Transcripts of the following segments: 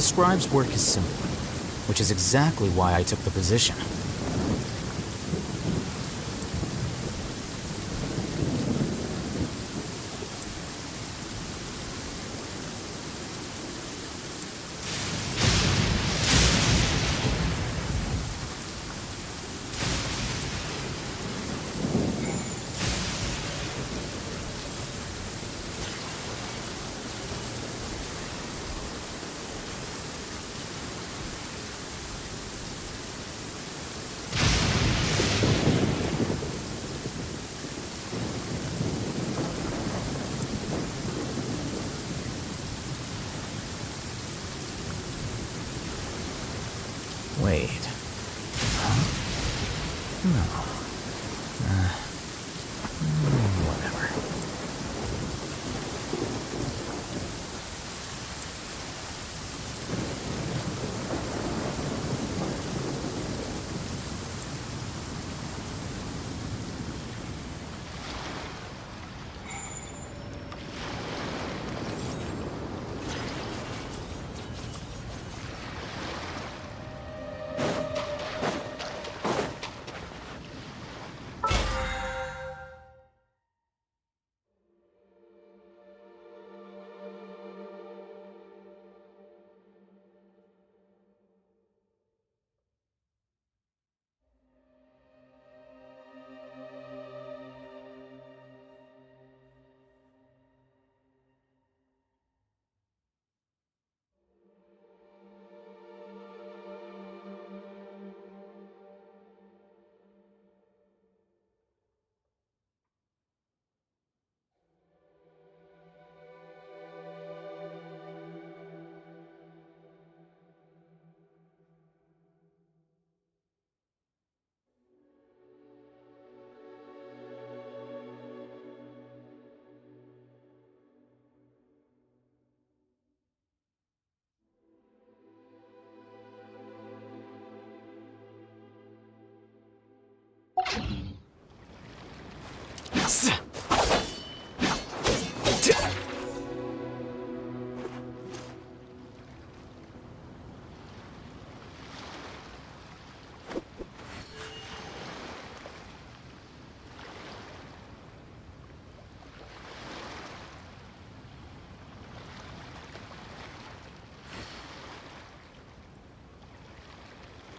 The scribe's work is simple, which is exactly why I took the position. Wait. Huh? No. Whatever.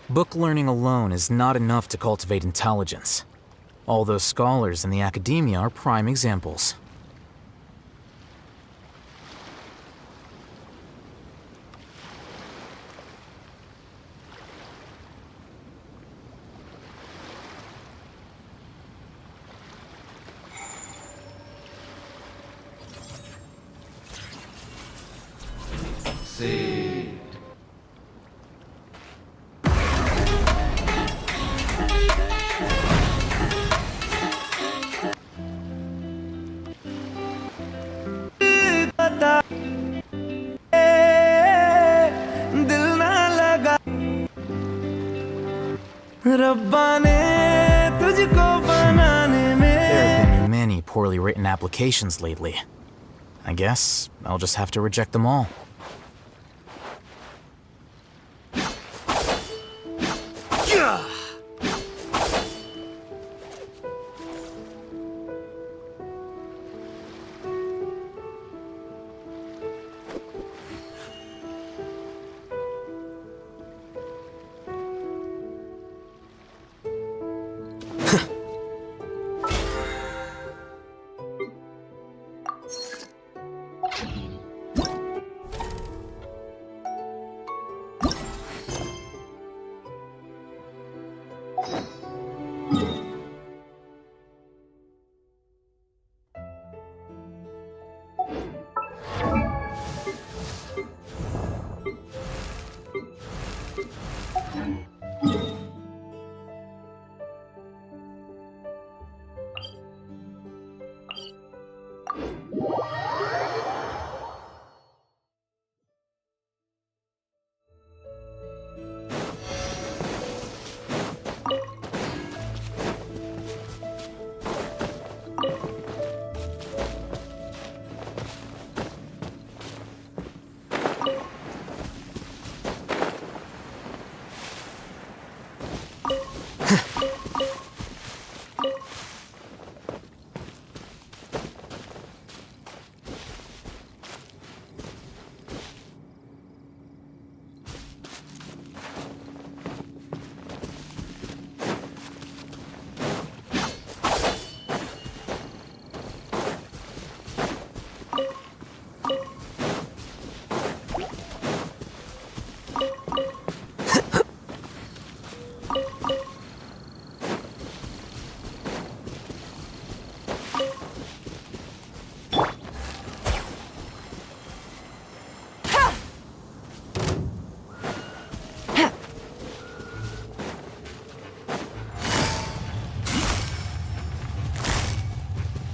Book learning alone is not enough to cultivate intelligence. All those scholars in the academia are prime examples. There have been many poorly written applications lately. I guess I'll just have to reject them all.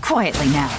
Quietly now.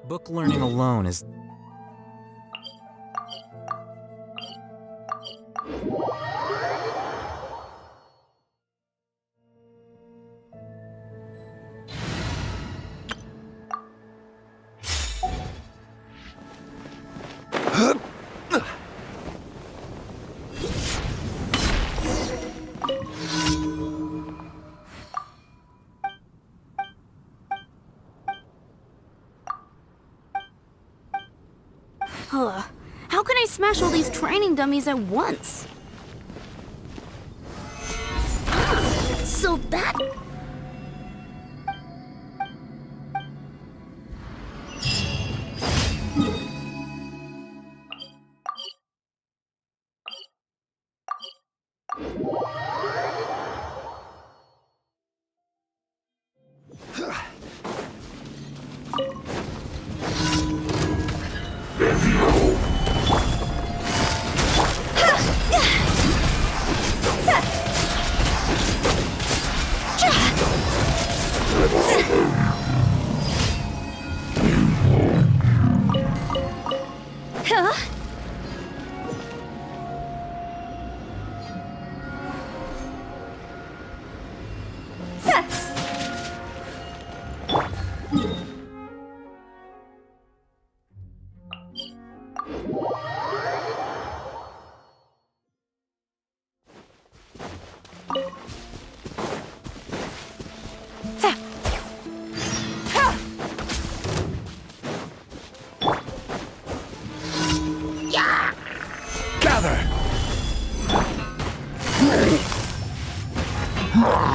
Book learning alone is... How can I smash all these training dummies at once? So that...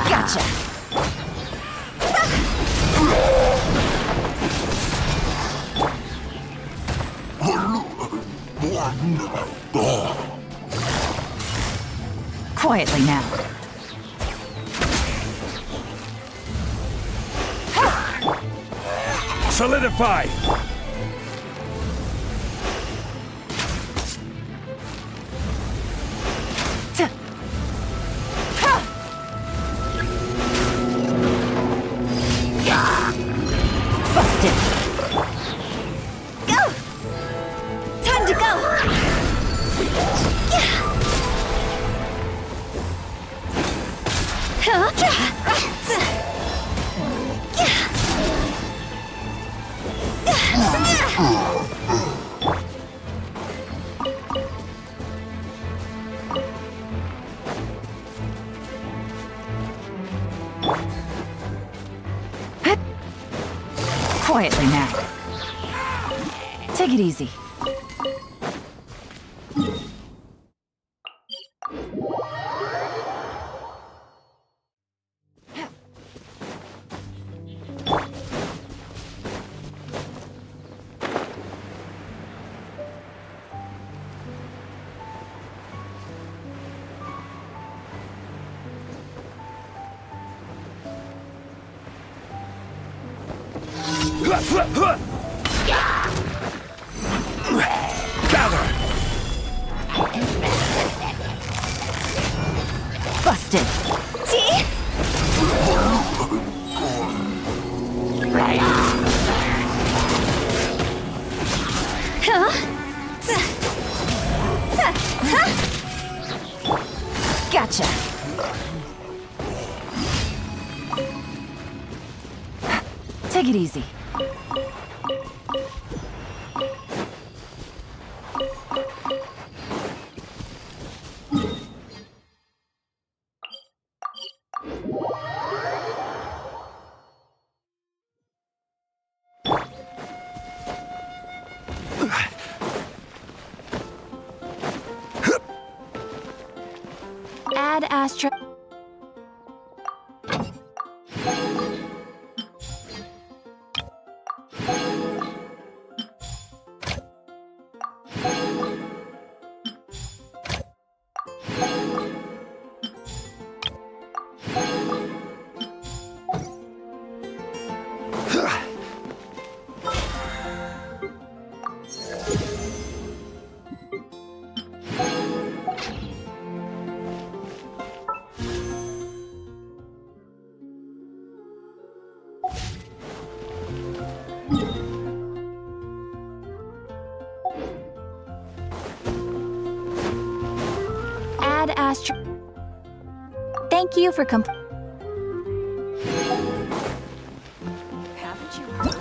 Gotcha! Quietly now. Solidify! Busted! Go! Time to go! Quietly now. Take it easy. Gather! Busted! See? Gotcha! Take it easy. Astra. Add Astra. Thank you for Haven't you heard?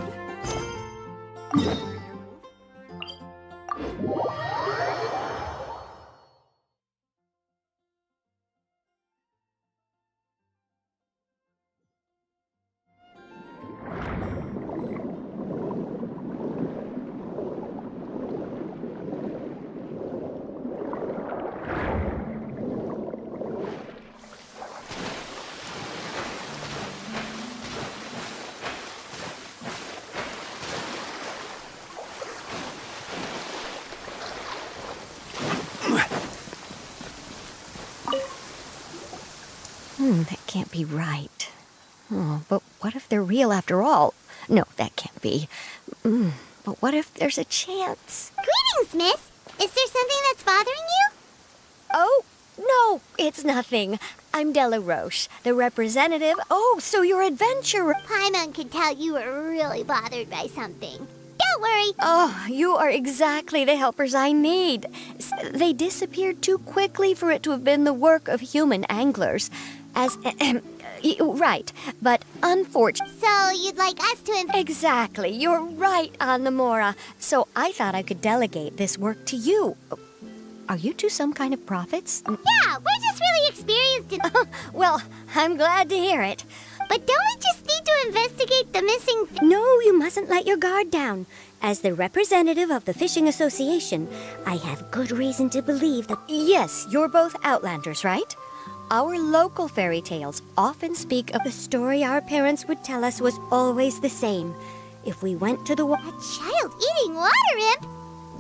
That can't be right. Oh, but what if they're real after all? No, that can't be. But what if there's a chance? Greetings, miss. Is there something that's bothering you? Oh, no, it's nothing. I'm Della Roche, the representative. Oh, so you're adventurer. Paimon could tell you were really bothered by something. Don't worry. Oh, you are exactly the helpers I need. They disappeared too quickly for it to have been the work of human anglers. Right, but unfortunately... So you'd like us to... Exactly, you're right, Anamora. So I thought I could delegate this work to you. Are you two some kind of prophets? Yeah, we're just really experienced in... Well, I'm glad to hear it. But don't we just need to investigate the missing... No, you mustn't let your guard down. As the representative of the Fishing Association, I have good reason to believe that... Yes, you're both Outlanders, right? Our local fairy tales often speak of the story our parents would tell us was always the same. If we went to the A child eating water imp?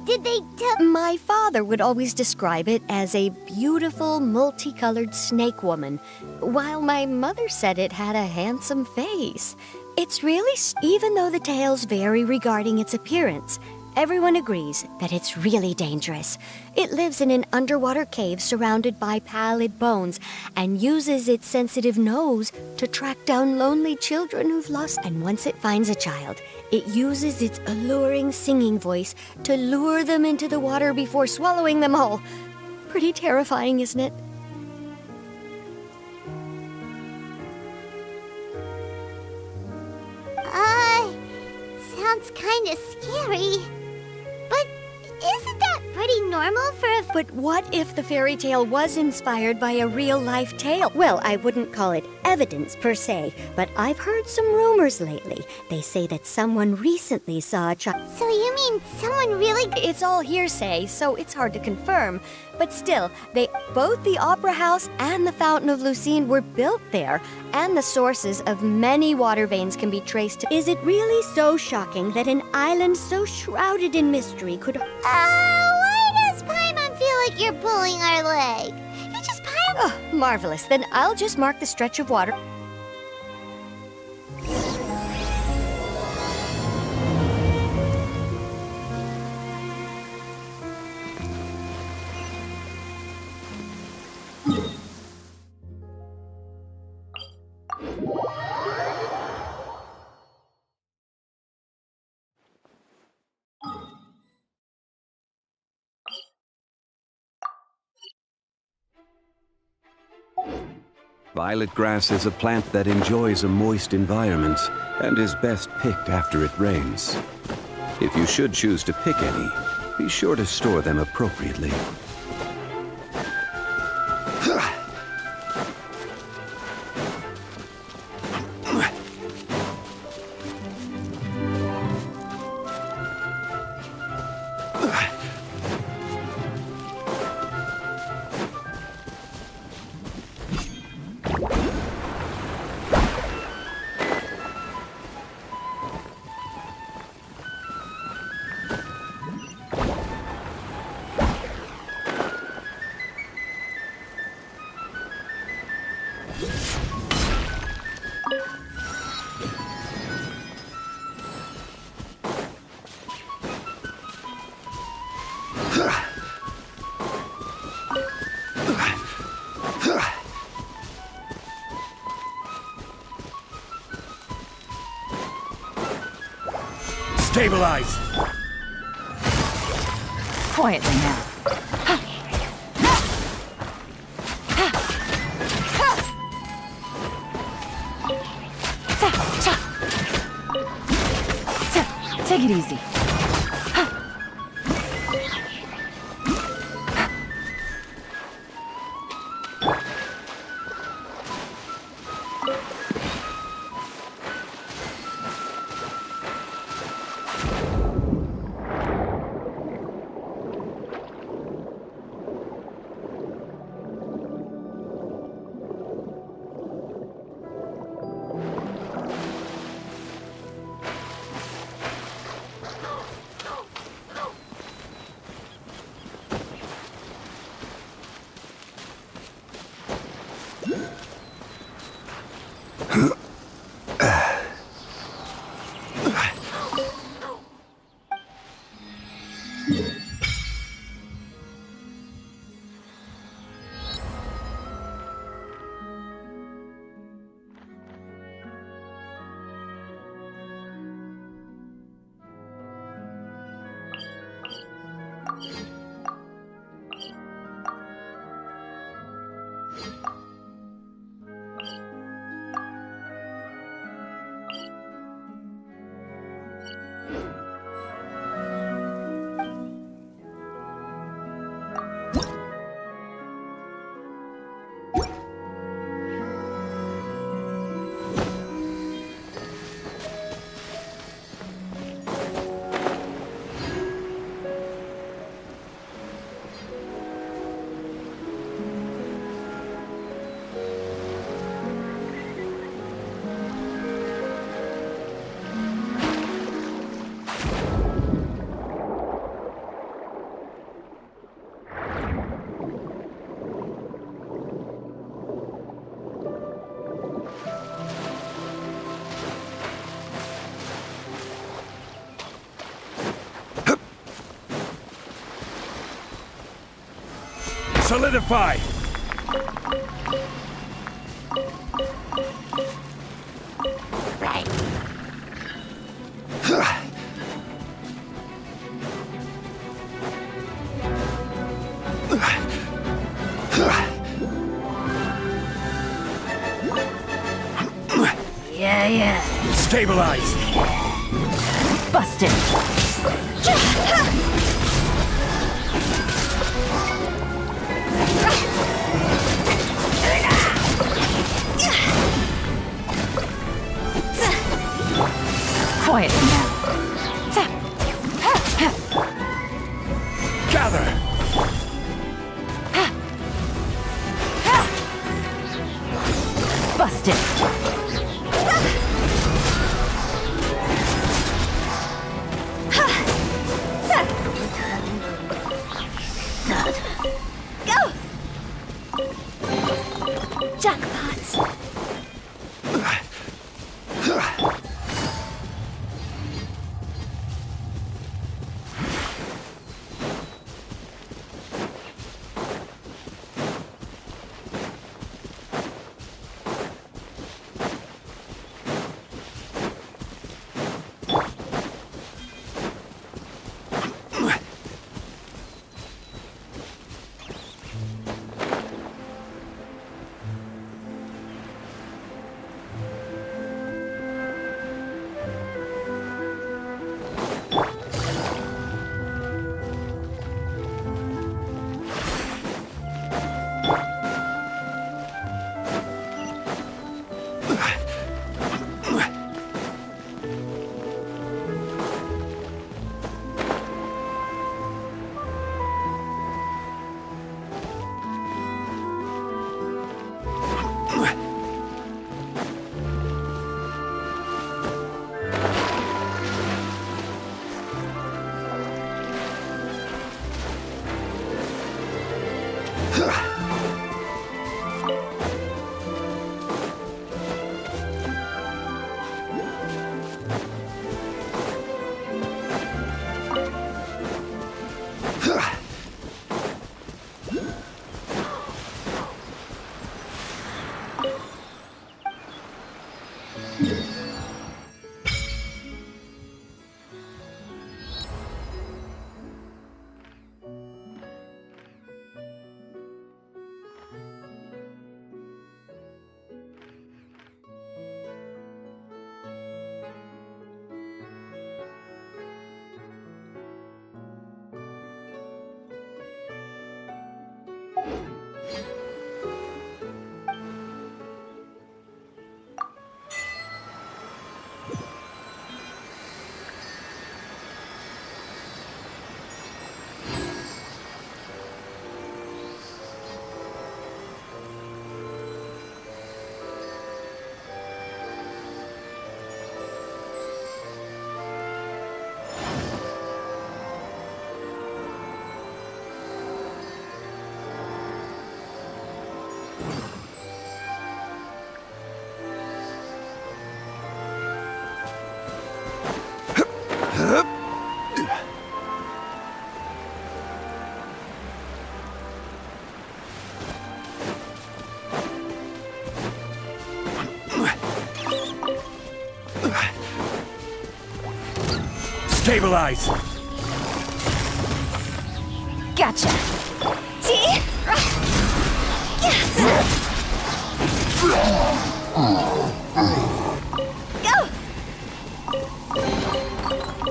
Did they tell... My father would always describe it as a beautiful, multicolored snake woman, while my mother said it had a handsome face. It's really... Even though the tales vary regarding its appearance, everyone agrees that it's really dangerous. It lives in an underwater cave surrounded by pallid bones and uses its sensitive nose to track down lonely children who've lost. And once it finds a child, it uses its alluring singing voice to lure them into the water before swallowing them whole. Pretty terrifying, isn't it? Sounds kinda scary. But isn't that pretty normal for a... But what if the fairy tale was inspired by a real-life tale? Well, I wouldn't call it evidence per se, but I've heard some rumors lately. They say that someone recently saw a child. So you mean someone really... It's all hearsay, so it's hard to confirm. But still, both the Opera House and the Fountain of Lucine were built there, and the sources of many water veins can be traced to... Is it really so shocking that an island so shrouded in mystery could... Why does Paimon feel like you're pulling our leg? You're just Paimon... Oh, marvelous. Then I'll just mark the stretch of water. Violet grass is a plant that enjoys a moist environment and is best picked after it rains. If you should choose to pick any, be sure to store them appropriately. Stabilize! Quietly now. Take it easy. Solidify! Right. Yeah. Stabilize! Busted. Quietly now. Gather! Busted. Go! Jackpot. Stabilize! Gotcha.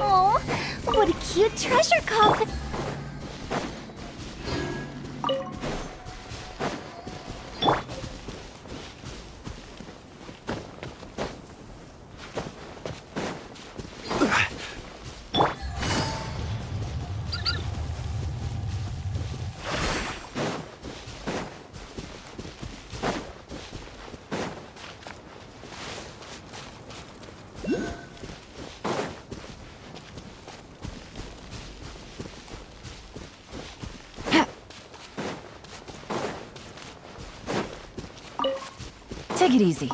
Oh, what a cute treasure coffin. Take it easy.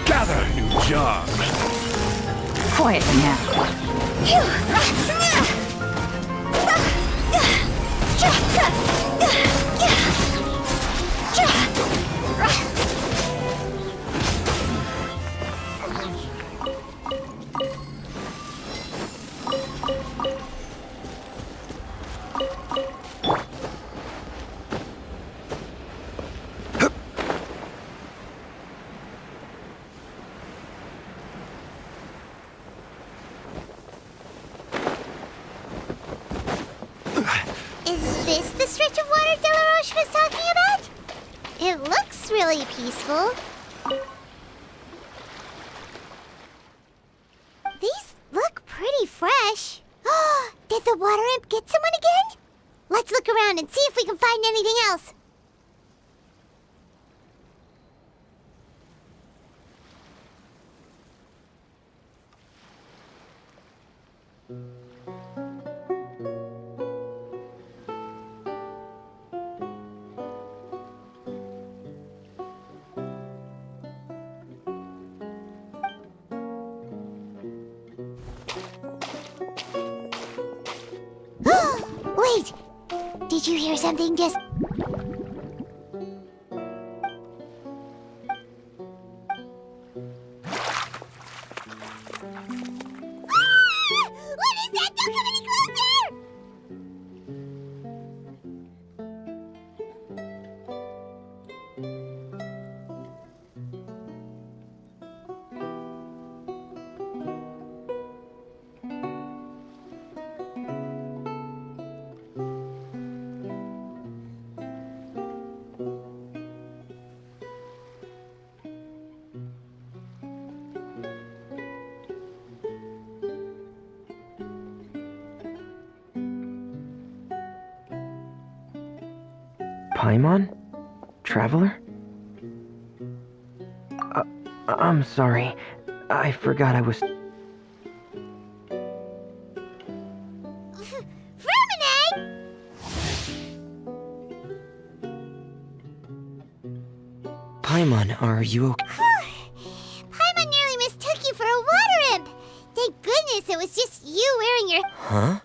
Gather, new job! Quiet now. Is this the stretch of water Delaroche was talking about? It looks really peaceful. These look pretty fresh. Did the water imp get someone again? Let's look around and see if we can find anything else. Wait! Did you hear something just... What is that? Don't come any closer! Paimon? Traveler? I'm sorry. I forgot I was... Paimon, are you okay? Paimon nearly mistook you for a water imp. Thank goodness it was just you wearing your... Huh?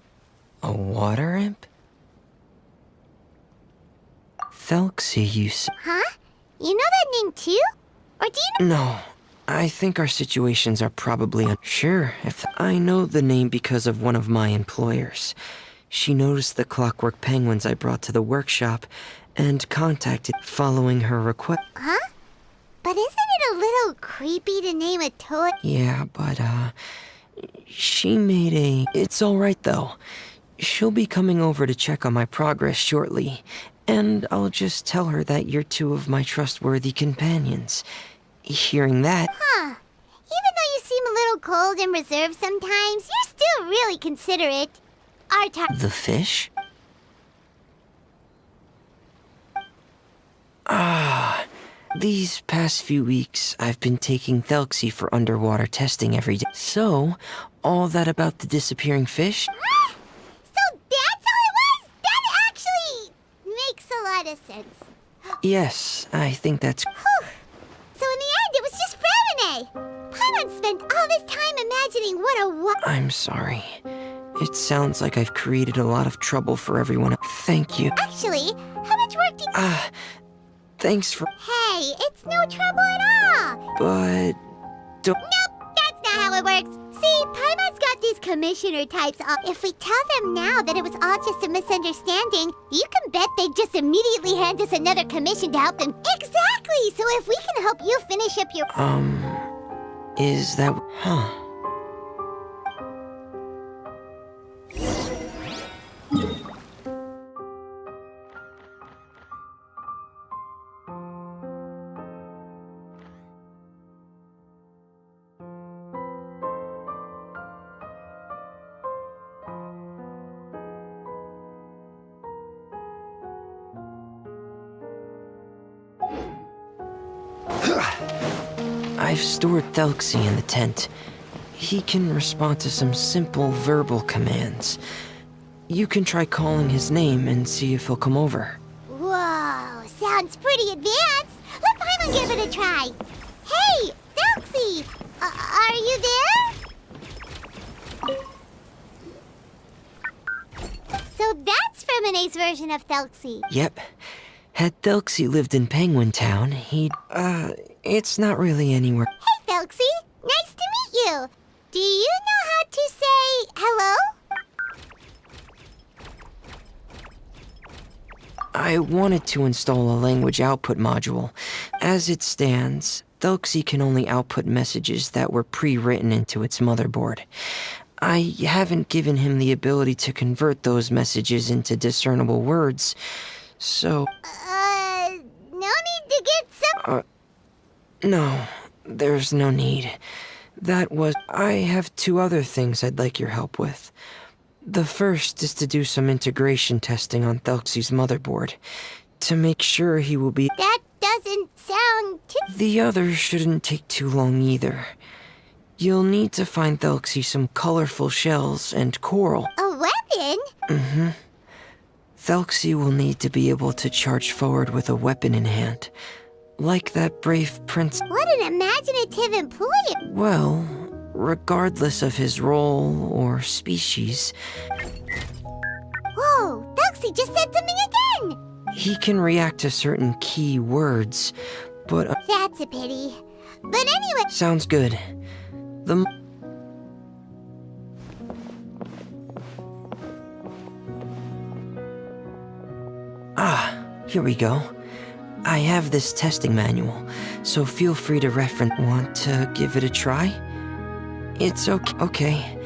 A water imp? Thelxie, Huh? You know that name too? Or do you know... No. I think our situations are probably unsure. If I know the name because of one of my employers. She noticed the clockwork penguins I brought to the workshop and contacted following her request. Huh? But isn't it a little creepy to name a toy? Yeah, but, she made a... It's alright, though. She'll be coming over to check on my progress shortly, and I'll just tell her that you're two of my trustworthy companions. Hearing that... Huh. Even though you seem a little cold and reserved sometimes, you're still really considerate. The fish? Ah... These past few weeks, I've been taking Thelxie for underwater testing every day. So, all that about the disappearing fish? So that's how it was? That actually makes a lot of sense. Yes, I think that's... Whew. So in the end, it was just Fremine. Paimon spent all this time imagining what a I'm sorry. It sounds like I've created a lot of trouble for everyone. Thank you. Actually, how much work did... Thanks for... Hey, it's no trouble at all. But... Don't... Nope, that's not how it works. See, Paimon's got these commissioner types up. If we tell them now that it was all just a misunderstanding, you can bet they'd just immediately hand us another commission to help them. Exactly! So if we can help you finish up your... Is that... Huh. I've stored Thelxie in the tent. He can respond to some simple verbal commands. You can try calling his name and see if he'll come over. Whoa, sounds pretty advanced. Let Paimon give it a try. Hey, Thelxie! Are you there? So that's Fremine's version of Thelxie. Yep. Had Thelxie lived in Penguin Town, he'd... It's not really anywhere... Hey, Thelxie! Nice to meet you! Do you know how to say hello? I wanted to install a language output module. As it stands, Thelxie can only output messages that were pre-written into its motherboard. I haven't given him the ability to convert those messages into discernible words, so... No need to get some... No, there's no need. I have 2 other things I'd like your help with. The first is to do some integration testing on Thelxie's motherboard, to make sure he will be... That doesn't sound too... The other shouldn't take too long either. You'll need to find Thelxie some colorful shells and coral. A weapon? Mm-hmm. Thelxie will need to be able to charge forward with a weapon in hand. Like that brave prince... What an imaginative employer! Well, regardless of his role or species... Whoa, Thelxie just said something again! He can react to certain key words, but... That's a pity. But anyway... Sounds good. Here we go. I have this testing manual, so feel free to reference. Want to give it a try? It's okay.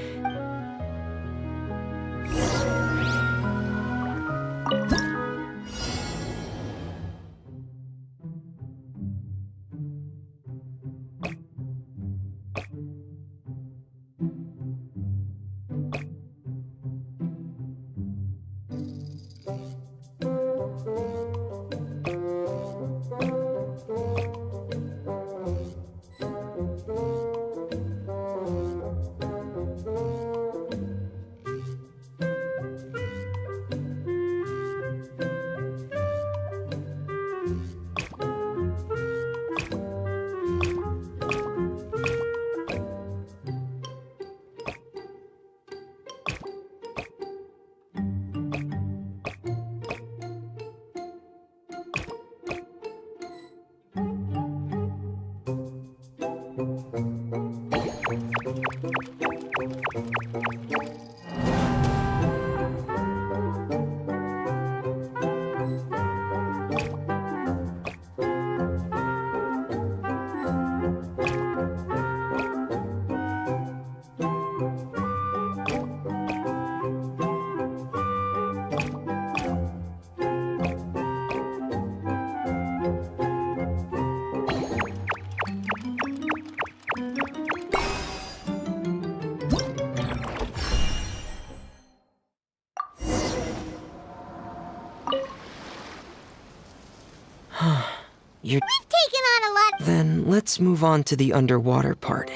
You're... We've taken on a lot. Then let's move on to the underwater part.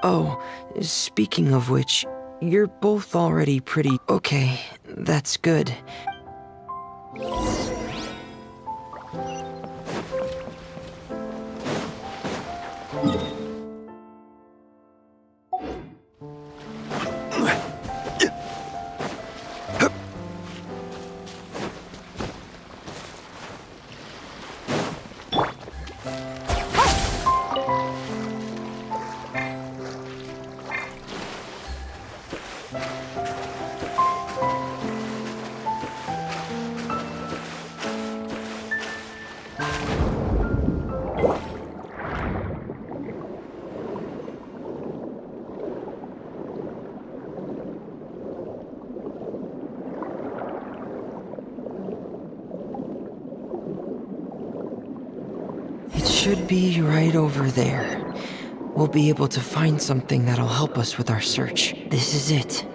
Oh, speaking of which, you're both already pretty... Okay, that's good. Should be right over there. We'll be able to find something that'll help us with our search. This is it.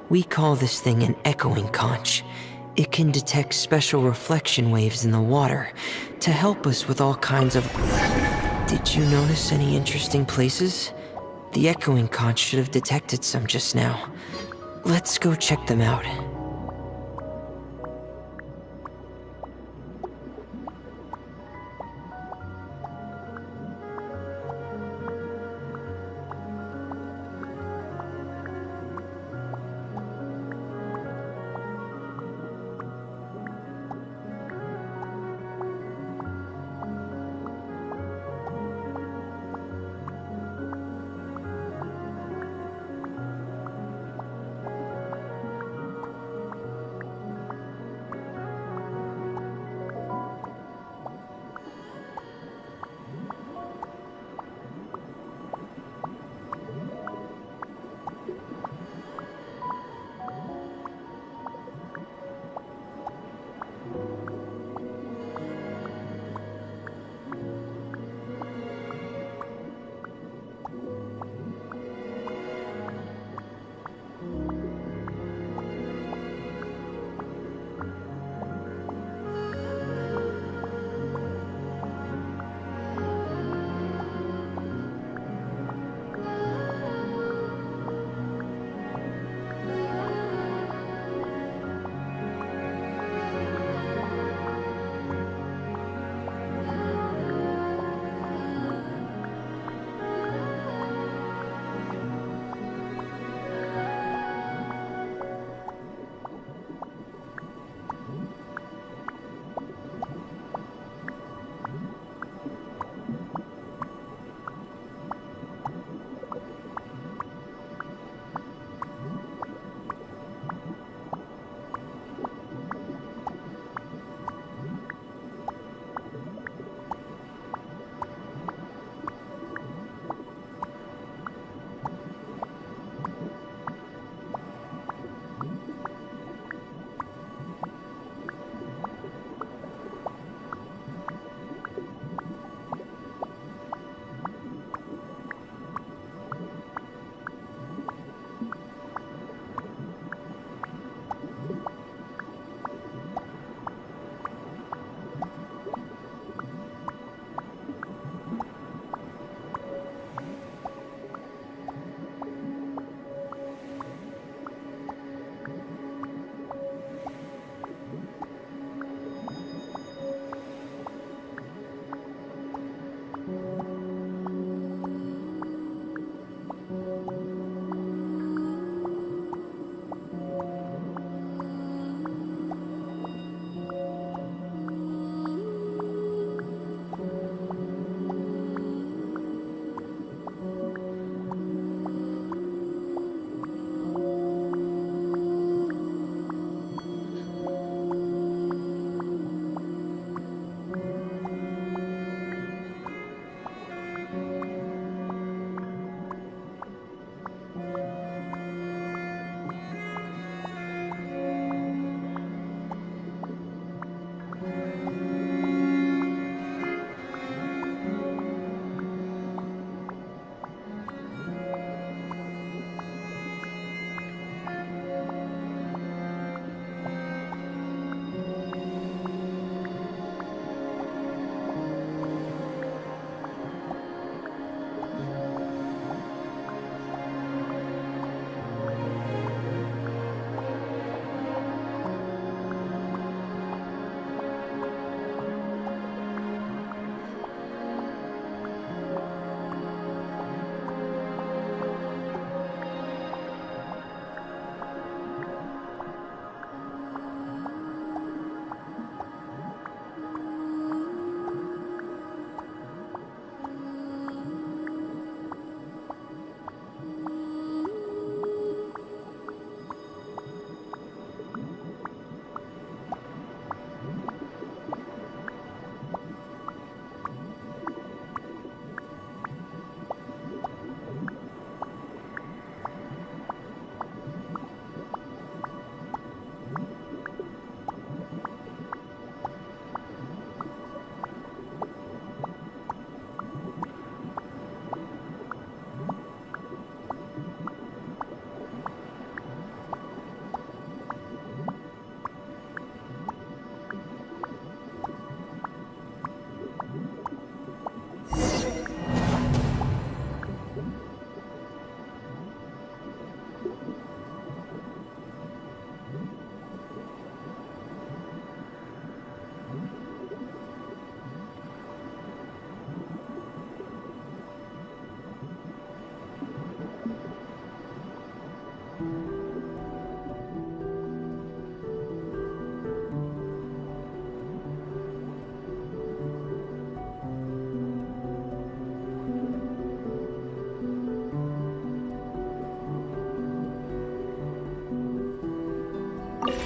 We call this thing an echoing conch. It can detect special reflection waves in the water to help us with all kinds of... Did you notice any interesting places? The echoing conch should have detected some just now. Let's go check them out.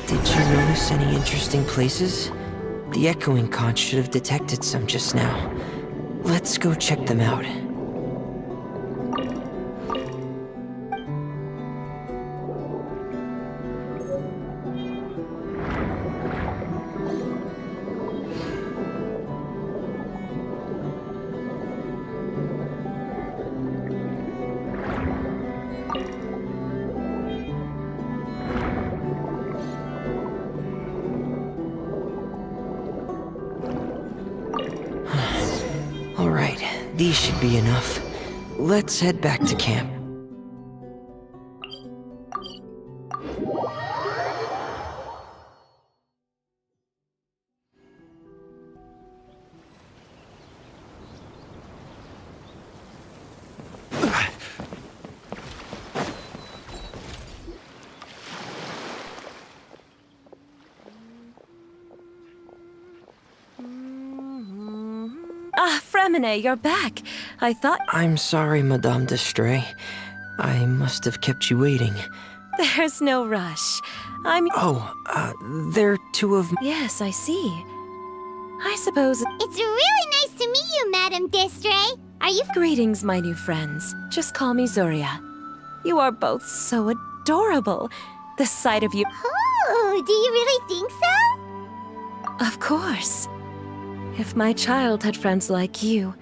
Did you notice any interesting places? The echoing conch should have detected some just now. Let's go check them out. Alright, these should be enough. Let's head back to camp. Ah, Fremine, you're back. I thought... I'm sorry, Madame d'Estray. I must have kept you waiting. There's no rush. They're two of... Yes, I see. I suppose... It's really nice to meet you, Madame d'Estray. Are you... Greetings, my new friends. Just call me Zuria. You are both so adorable. The sight of you... Oh, do you really think so? Of course. If my child had friends like you,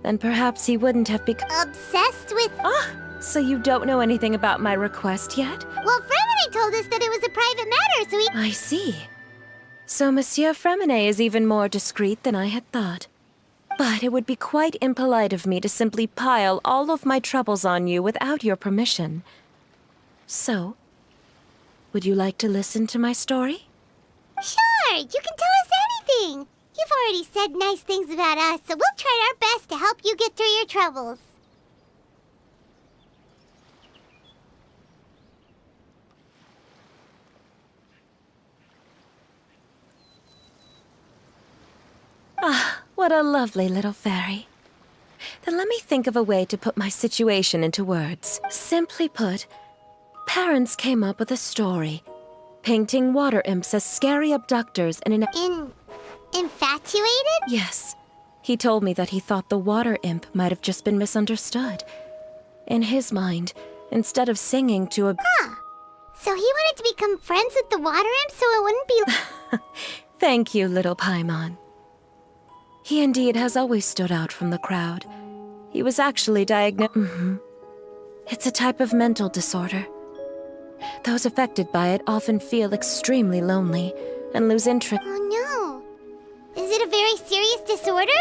then perhaps he wouldn't have become... Obsessed with... Ah, so you don't know anything about my request yet? Well, Fremine told us that it was a private matter, so we... I see. So Monsieur Fremine is even more discreet than I had thought. But it would be quite impolite of me to simply pile all of my troubles on you without your permission. So, would you like to listen to my story? Sure, you can tell us anything. You've already said nice things about us, so we'll try our best to help you get through your troubles. Ah, what a lovely little fairy. Then let me think of a way to put my situation into words. Simply put, parents came up with a story, painting water imps as scary abductors and Infatuated? Yes. He told me that he thought the water imp might have just been misunderstood. In his mind, instead of singing to a... Huh. So he wanted to become friends with the water imp so it wouldn't be... Thank you, little Paimon. He indeed has always stood out from the crowd. He was actually diagnosed... It's a type of mental disorder. Those affected by it often feel extremely lonely and lose interest... Oh no. Is it a very serious disorder?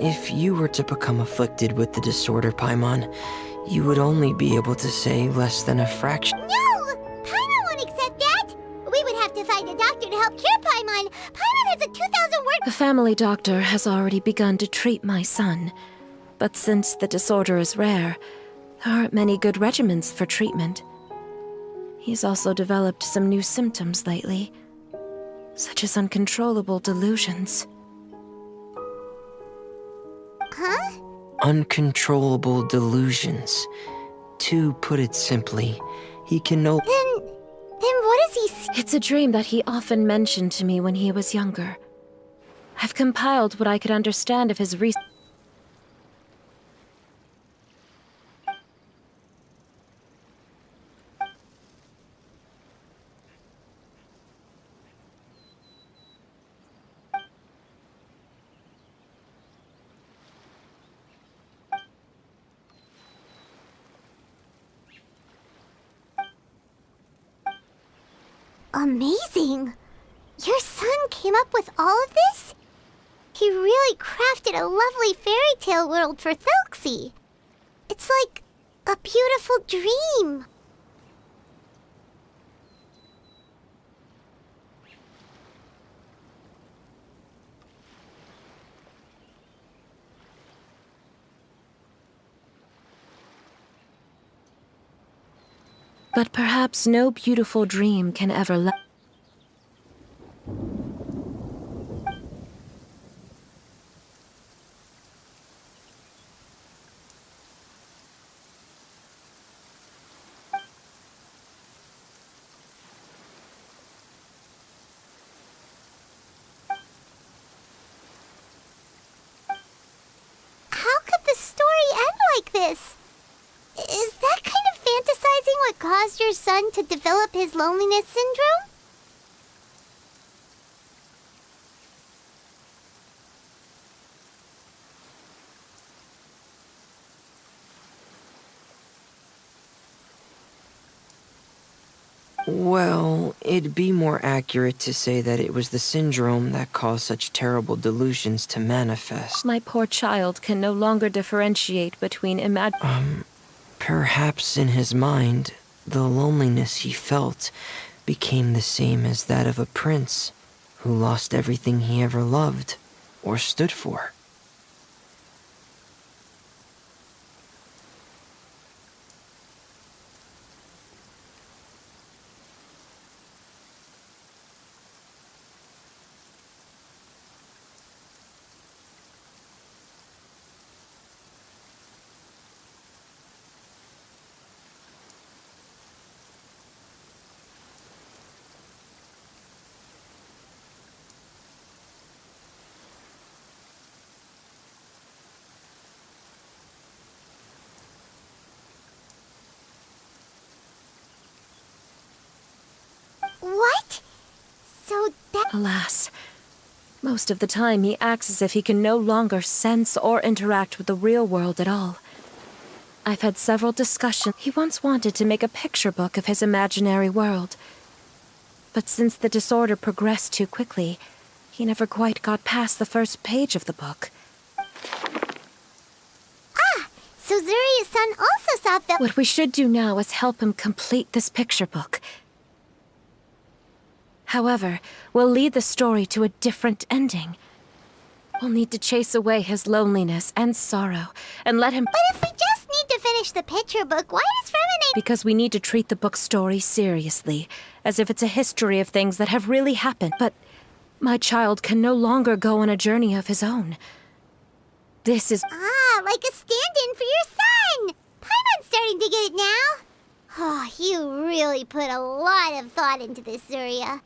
If you were to become afflicted with the disorder, Paimon, you would only be able to say less than a fraction. No! Paimon won't accept that! We would have to find a doctor to help cure Paimon. Paimon has a 2,000-word... The family doctor has already begun to treat my son. But since the disorder is rare, there aren't many good regimens for treatment. He's also developed some new symptoms lately, such as uncontrollable delusions. Huh? Uncontrollable delusions. To put it simply, he can no... Then what is he... It's a dream that he often mentioned to me when he was younger. I've compiled what I could understand of his recent... Amazing! Your son came up with all of this? He really crafted a lovely fairy tale world for Thelxie. It's like a beautiful dream. But perhaps no beautiful dream can ever son to develop his loneliness syndrome? Well, it'd be more accurate to say that it was the syndrome that caused such terrible delusions to manifest. My poor child can no longer differentiate between Perhaps in his mind, the loneliness he felt became the same as that of a prince who lost everything he ever loved or stood for. What? So that... Alas, most of the time he acts as if he can no longer sense or interact with the real world at all. I've had several discussions. He once wanted to make a picture book of his imaginary world. But since the disorder progressed too quickly, he never quite got past the first page of the book. Ah! So Zuria's-san also thought that... What we should do now is help him complete this picture book. However, we'll lead the story to a different ending. We'll need to chase away his loneliness and sorrow, and let him... But if we just need to finish the picture book, why does Feminine... Because we need to treat the book's story seriously, as if it's a history of things that have really happened. But my child can no longer go on a journey of his own. This is... Ah, like a stand-in for your son! Paimon's starting to get it now. Oh, you really put a lot of thought into this, Zuria.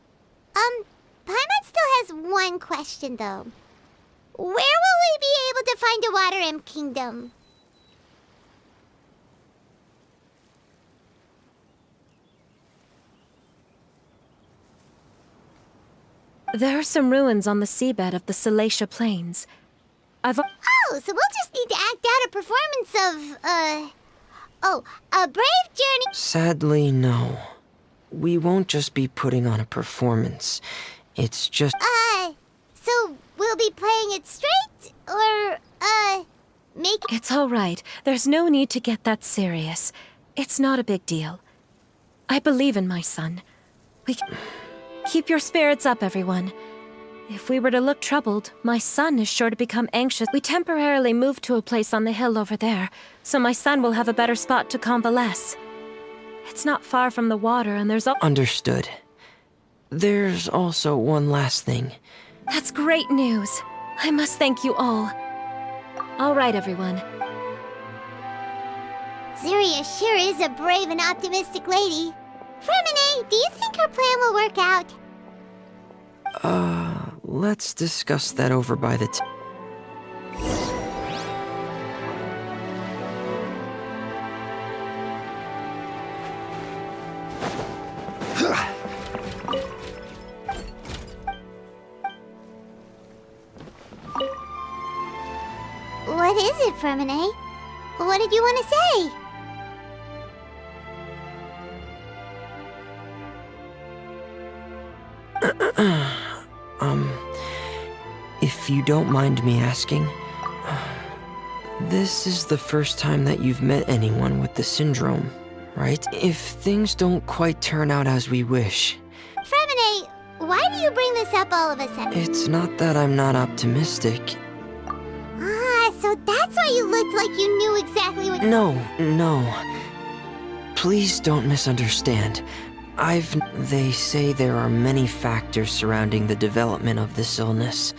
Paimon still has one question, though. Where will we be able to find a Water Imp Kingdom? There are some ruins on the seabed of the Salacia Plains. Oh, so we'll just need to act out a performance of, a brave journey... Sadly, no. We won't just be putting on a performance. It's just... So we'll be playing it straight? Or, make... It's all right. There's no need to get that serious. It's not a big deal. I believe in my son. Keep your spirits up, everyone. If we were to look troubled, my son is sure to become anxious. We temporarily moved to a place on the hill over there, so my son will have a better spot to convalesce. It's not far from the water, and there's... Understood. There's also one last thing. That's great news. I must thank you all. All right, everyone. Zuria sure is a brave and optimistic lady. Fremine, do you think her plan will work out? Let's discuss that over by the What is it, Fremine? What did you want to say? If you don't mind me asking, this is the first time that you've met anyone with the syndrome, right? If things don't quite turn out as we wish... Fremine, why do you bring this up all of a sudden? It's not that I'm not optimistic. Ah, so that's why you looked like you knew exactly what... No. Please don't misunderstand. They say there are many factors surrounding the development of this illness.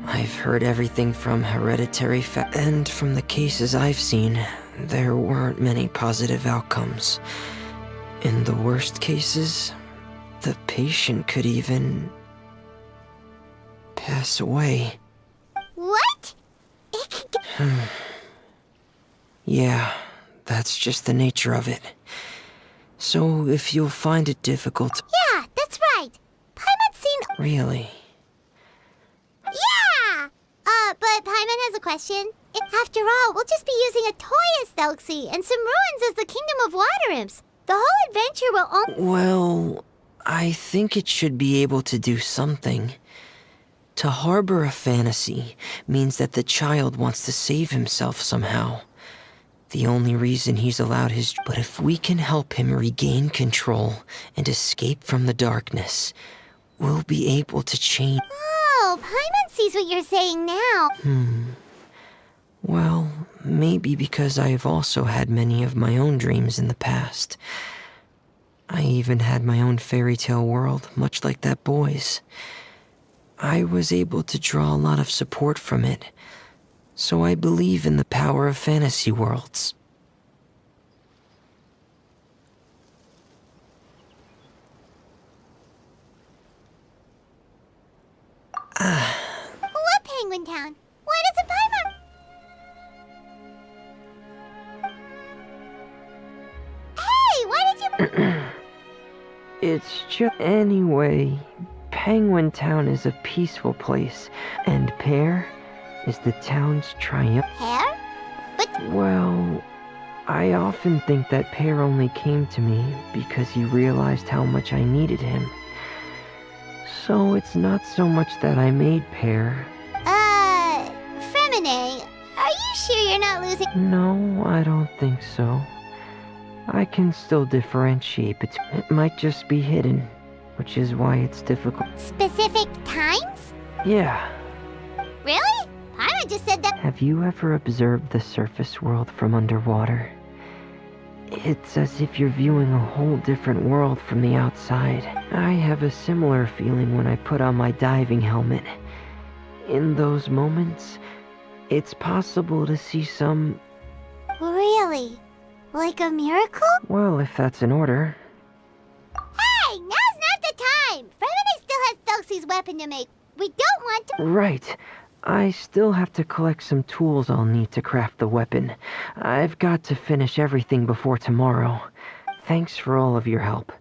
I've heard everything from hereditary and from the cases I've seen, there weren't many positive outcomes. In the worst cases, the patient could even... pass away. What? It could... Yeah, that's just the nature of it. So if you'll find it difficult... Yeah, that's right. Paimon's seen... Really? Yeah! But Paimon has a question. After all, we'll just be using a toy as Thelxie and some ruins as the Kingdom of Water Imps. The whole adventure will only... Well, I think it should be able to do something. To harbor a fantasy means that the child wants to save himself somehow. The only reason he's allowed his... But if we can help him regain control and escape from the darkness, we'll be able to change... Oh, Paimon sees what you're saying now. Well, maybe because I've also had many of my own dreams in the past. I even had my own fairy tale world, much like that boy's. I was able to draw a lot of support from it, so I believe in the power of fantasy worlds. What Penguin Town? What is a Paimon? Hey, why did you... It's just... Anyway, Penguin Town is a peaceful place, and Pear is the town's triumph. Pear? But... Well, I often think that Pear only came to me because he realized how much I needed him. So it's not so much that I made Pear. Fremine, are you sure you're not losing... No, I don't think so. I can still differentiate between... It might just be hidden, which is why it's difficult. Specific times? Yeah. Really? Paimon just said that... Have you ever observed the surface world from underwater? It's as if you're viewing a whole different world from the outside. I have a similar feeling when I put on my diving helmet. In those moments, it's possible to see some... Really? Like a miracle? Well, if that's in order. Hey, now's not the time! Fremine still has Thelxie's weapon to make. We don't want to... Right. I still have to collect some tools I'll need to craft the weapon. I've got to finish everything before tomorrow. Thanks for all of your help.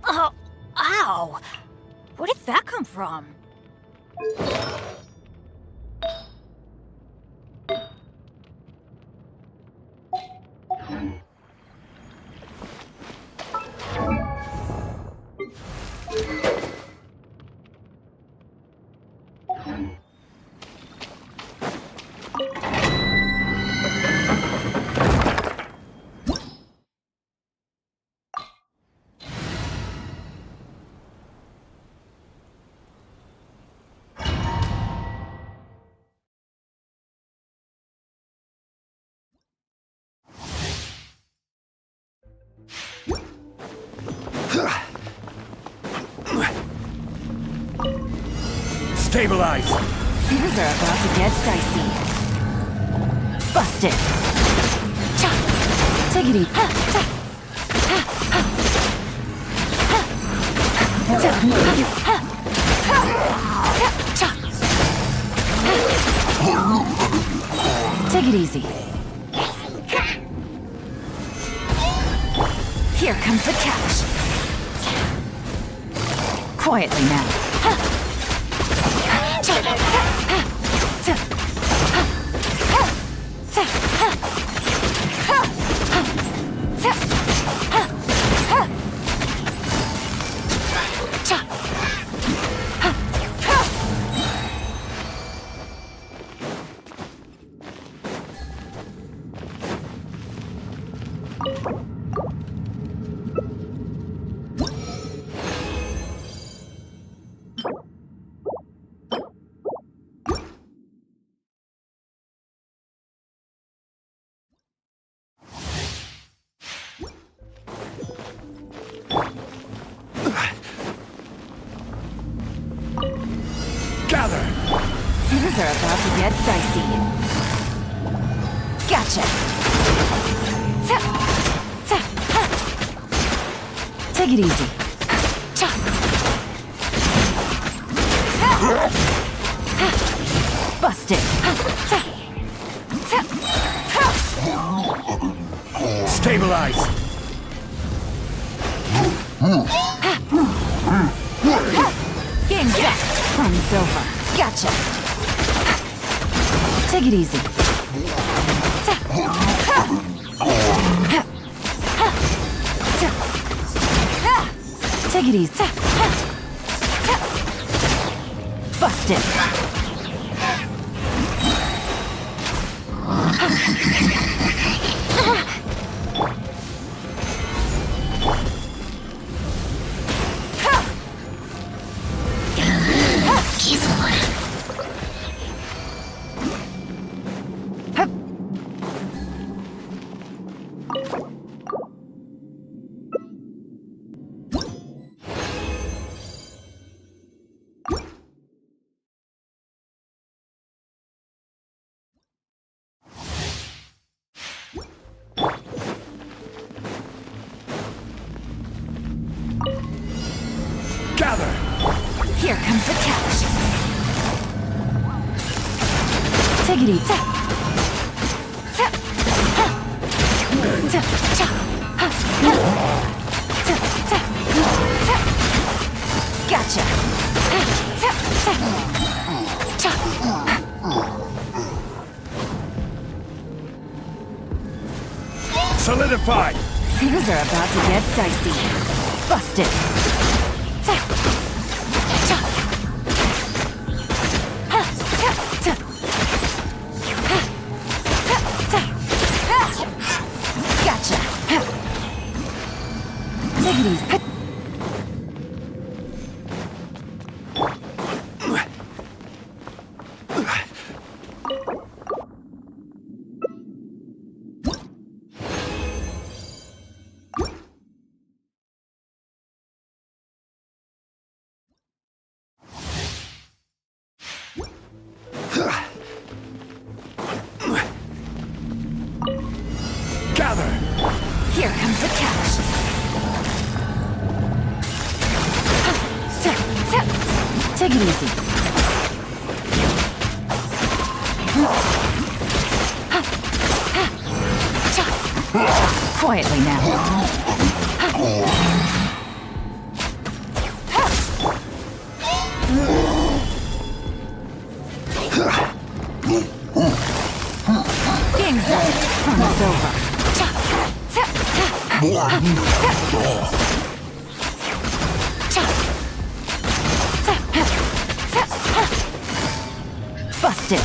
Oh, ow! Where did that come from? Stabilize! Things are about to get dicey. Busted! Cha! Take it easy. Ha! Cha! Ha! Ha! Ha! Cha! Ha! Ha! Cha! Ha! Take it easy. Here comes the catch. Quietly now. Ha! Gather! Things are about to get dicey. Gotcha! Ta! Ta! Ha! Take it easy. Cha! Ha! Ha! Busted! Ha! Ta! Ta! Ha! Stabilize! Game set! Fun's over. Gotcha! Take it easy. Ta! Ha! Ha! Ha! Ta! Ha! Take it easy. Ta! Ha! Ta! Busted! Here comes the catch. Take it easy. Gotcha. Solidified! Things are about to get dicey. Busted. Gotcha. Take it easy. Gather! Here comes the catch. Take it easy. Quietly now. Game's up. Fun is over. Busted.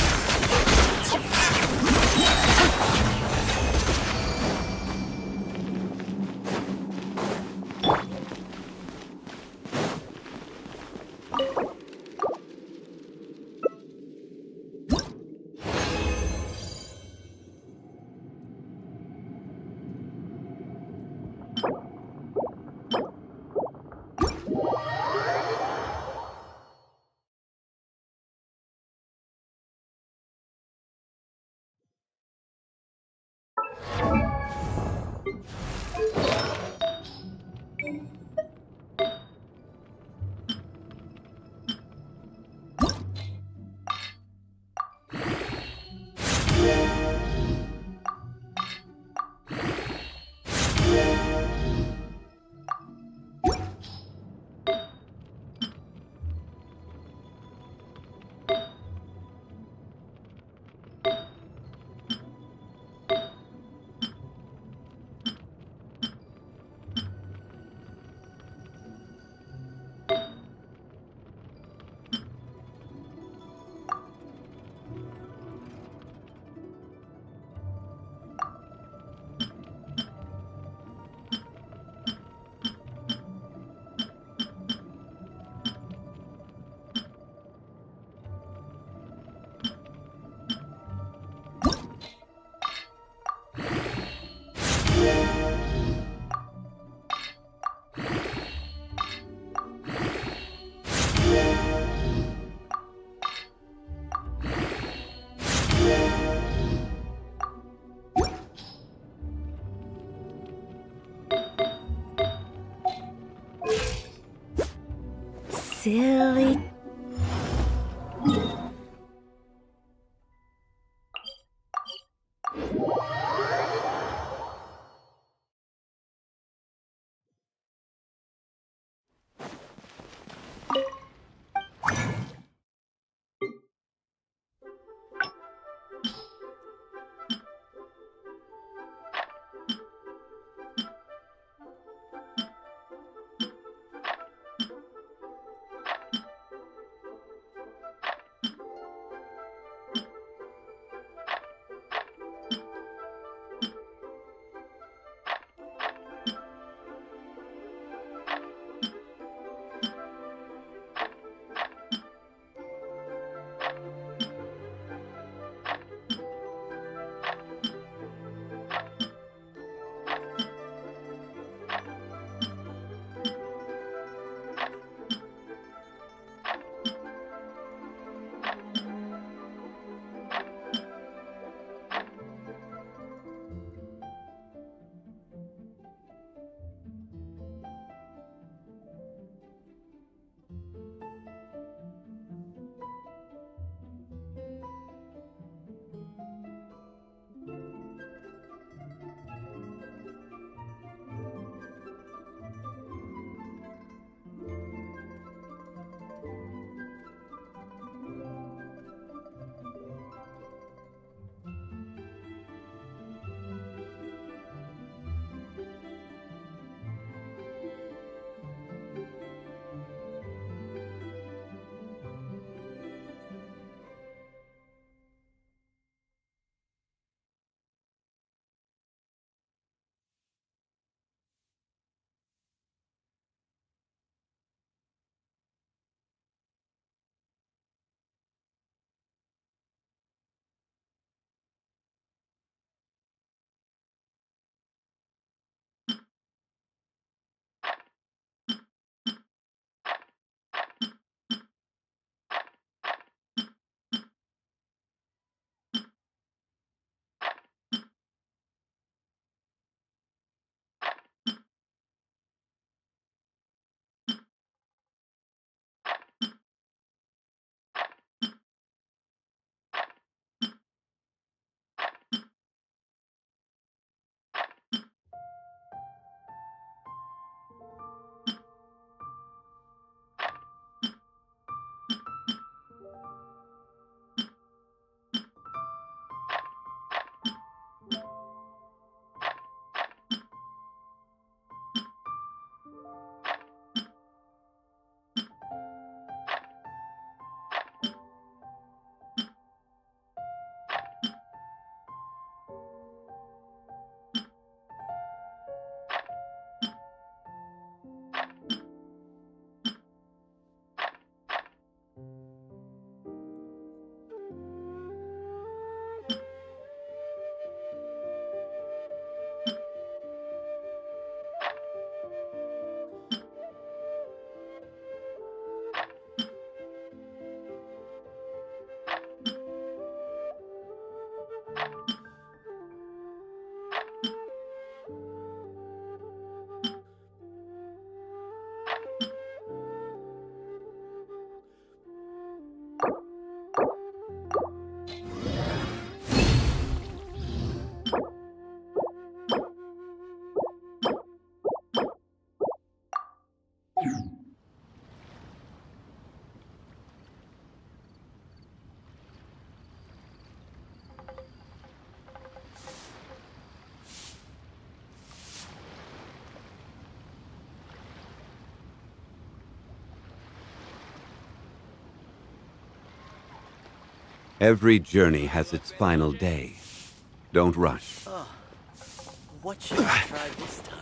Silly. Every journey has its final day. Don't rush. What should I try this time?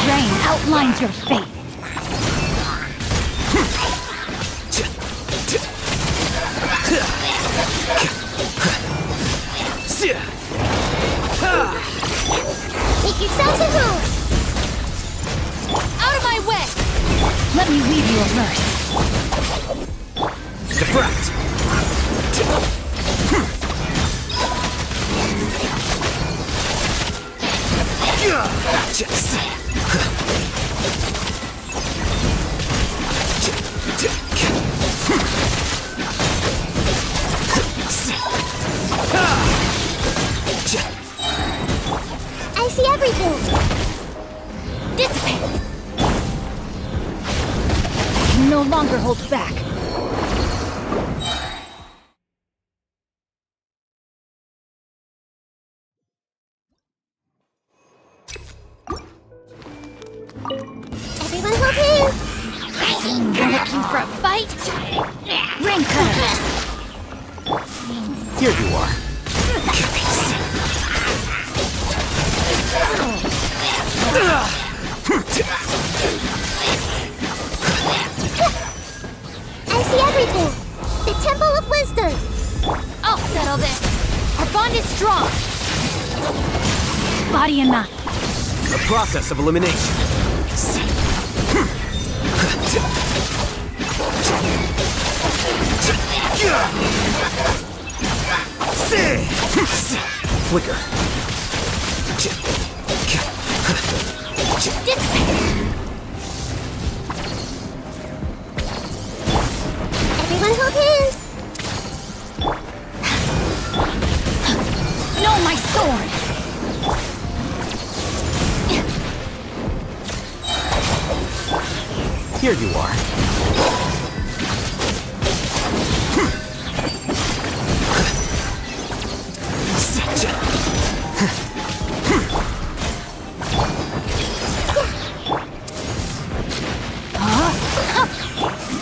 Rain outlines your fate. Make yourselves at home! Out of my way! Let me weave you a verse. Deflect! I see everything! Dissipate! I can no longer hold back. Everyone hold hands! You're looking for a fight? Ring cutter! Here you are. I see everything! The Temple of Wisdom! I'll settle this. Our bond is strong. Body and mind. The process of elimination. Flicker. Everyone hold hands! No, my sword! Here you are.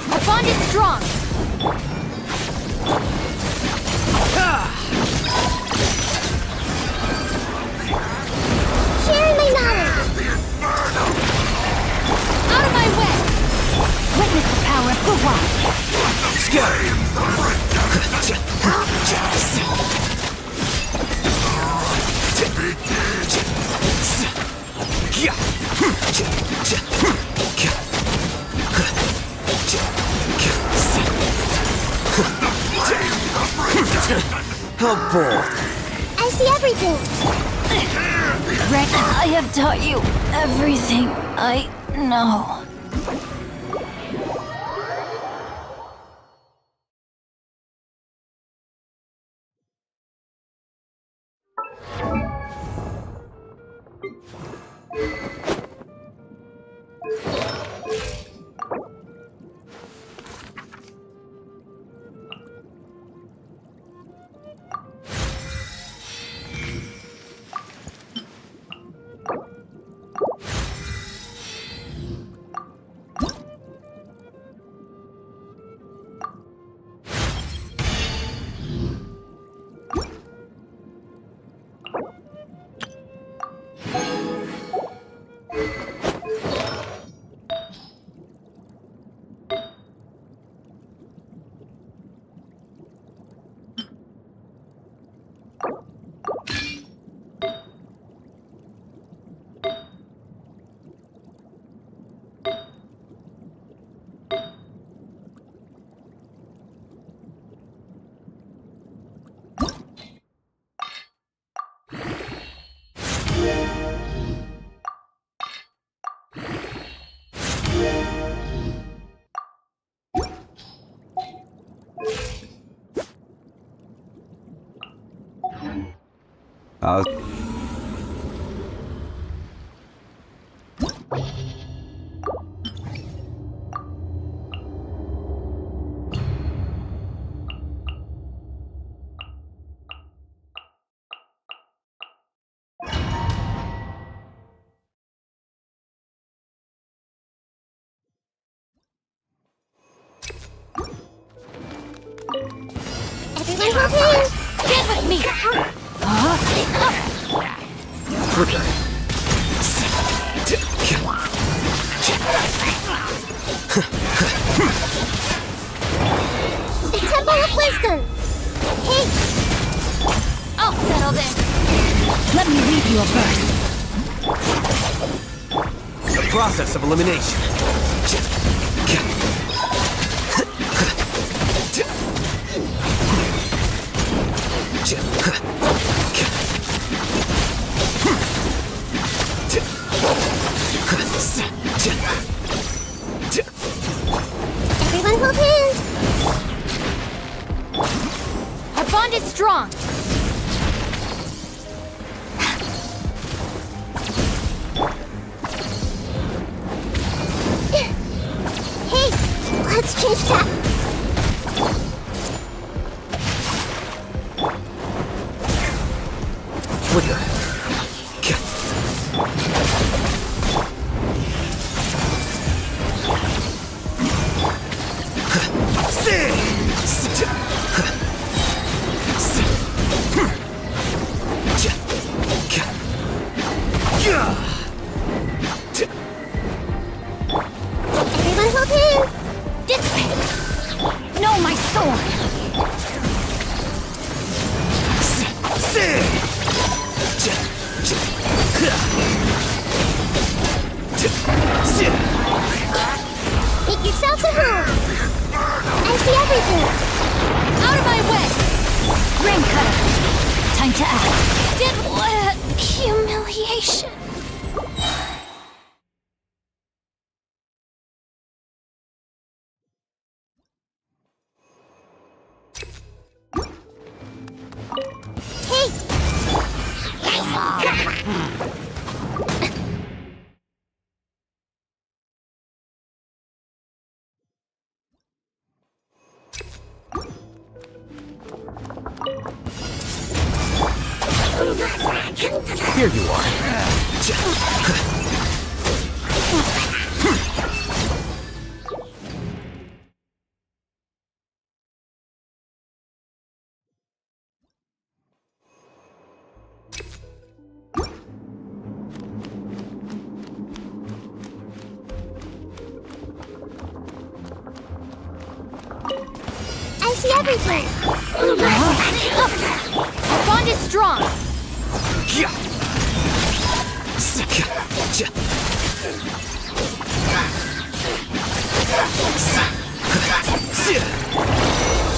Our bond is strong. Sharing my knowledge! Out of my way! Witness the power of Guwa! How bold. I see everything! Rick, I have taught you everything I know. I'll... Everyone hold hands! Get with me! Flicker. The Temple of Wisdom! Hey! I'll settle this! Let me read you a verse. The process of elimination. Everyone hold hands! Our bond is strong! Hey! Let's change tack! Flicker. Everyone hold hands! Dissipate! No, my sword! Make yourselves at home! I see everything! Out of my way! Rain cutter. Time to act. Did what? Humiliation. Hey! Here you are. I see everything! Our bond is strong!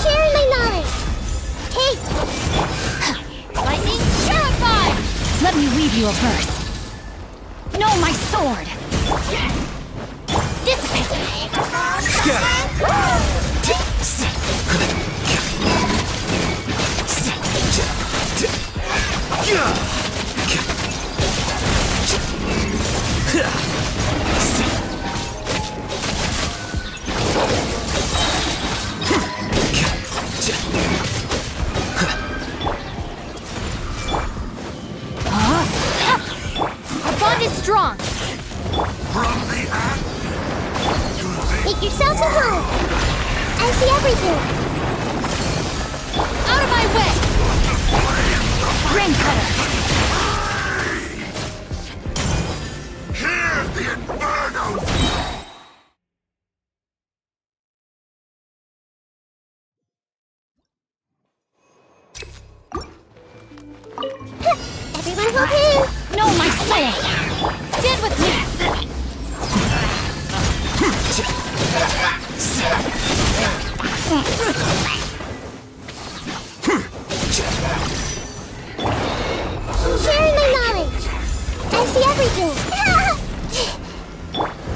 Sharing my knowledge! Hey! Lightning terrified! Let me read you a verse. No, my sword. Dissipate! Our bond is strong! Make yourselves at home! I see everything! Out of my way! Rain cutter. Hear the inferno! Everyone hold hands! No, my sword! Stand with me! Sharing my knowledge! I see everything!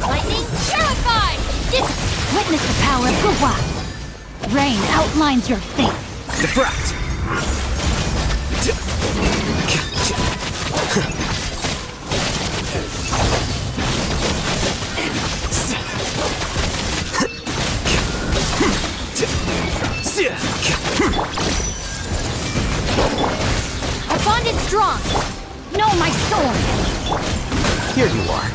Lightning terrified! Witness the power of Guwa. Rain outlines your fate. Diffract! Our bond is strong. No, my sword. Here you are.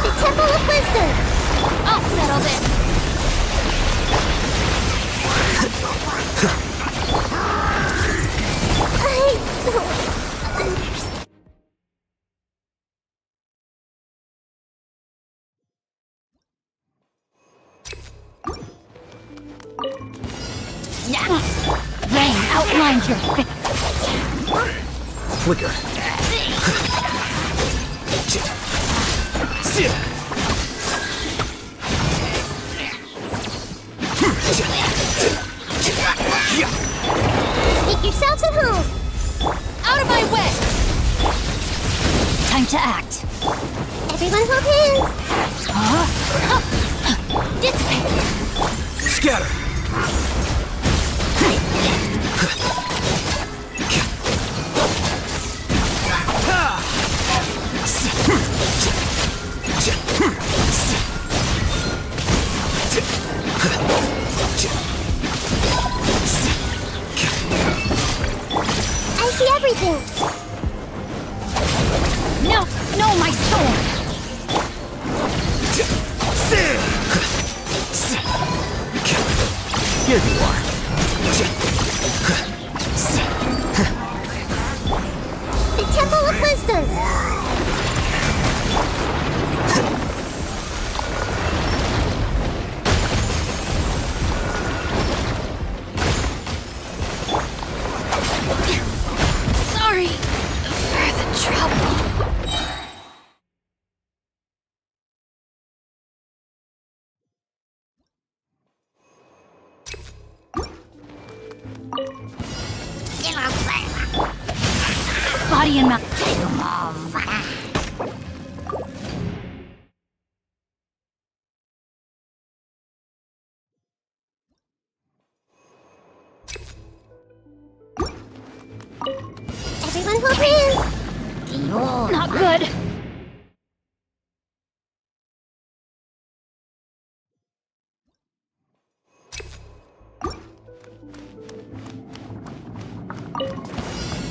The Temple of Wisdom! I'll settle this. I don't understand. Rain outlines your face. Flicker. Make yourselves at home! Out of my way! Time to act. Everyone hold hands! Dissipate! Scatter. I see everything! No, no, my sword! Here you are. The Temple of Wisdom! Sorry for the trouble. Body and mouth. Everyone hold hands! Not good.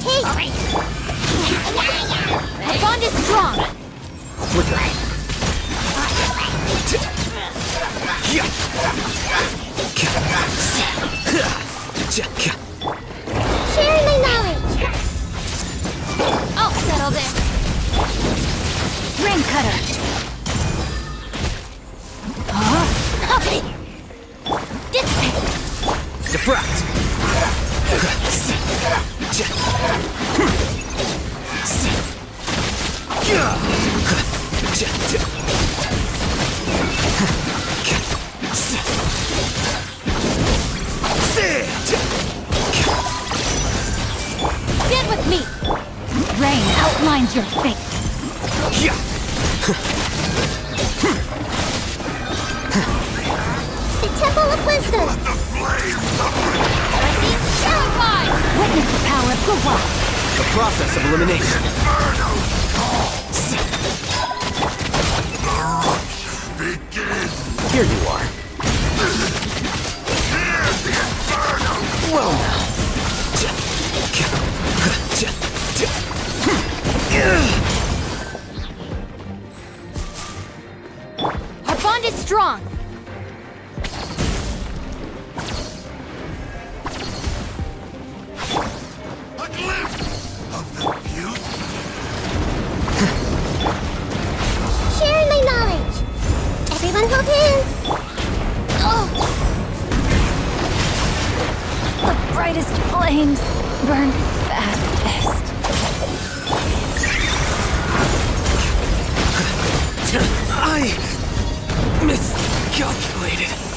Hey! Our bond is strong. Flicker. Share my knowledge! I'll settle this. Ring cutter. Dissipate. Diffract. Stand with me. Rain outlines your fate. The Temple of Wisdom! Terrified. Witness the power of Gua. The process of elimination. Here you are. Well now. Our bond is strong. A glimpse of the beauty. Share my knowledge! Everyone hold hands! The brightest flames burn fastest. I miscalculated.